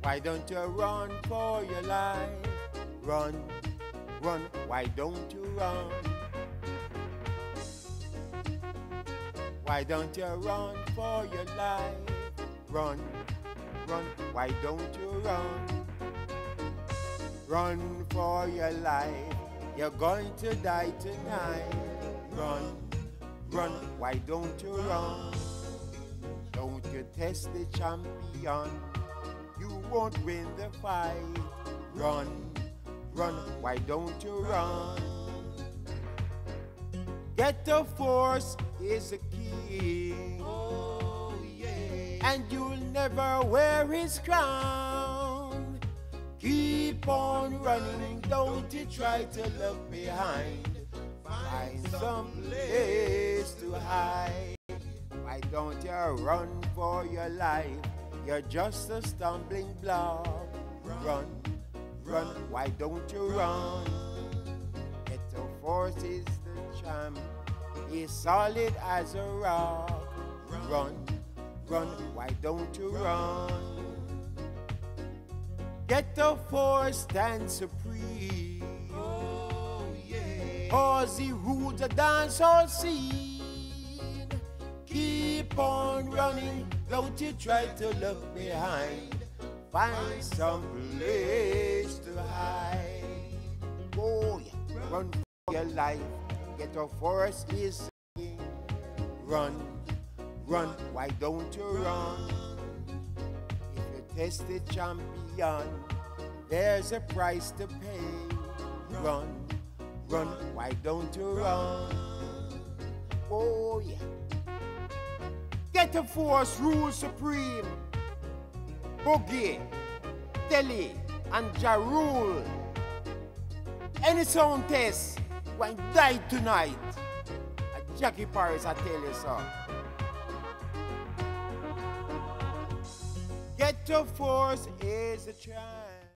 Why don't you run for your life? Run, run, why don't you run? Why don't you run for your life? Run, run, why don't you run? Run for your life, you're going to die tonight. Run, run, why don't you run? Don't you test the champion, you won't win the fight. Run, run, why don't you run? Ghetto Force is a king, oh, yeah. And you'll never wear his crown. Keep on running, don't you try to look behind. Find some place to hide. Why don't you run for your life? You're just a stumbling block. Run, run, why don't you run? Ghetto Force is the champ, he's solid as a rock. Run, run, why don't you run? Ghetto Force stands supreme, oh, yeah. Cause he rules the dancehall scene. Keep on running, don't you try to look behind. Find some place to hide. Oh yeah, run for your life. Ghetto Force is king. Run, run, why don't you run? If you test the champion, there's a price to pay. Run, run, why don't you run? Oh yeah. Ghetto Force rules supreme. Boogie, Telly, and Ja rule. Any sound test, when die tonight. A Jackie Paris, I tell you so. Ghetto Force is a tribe.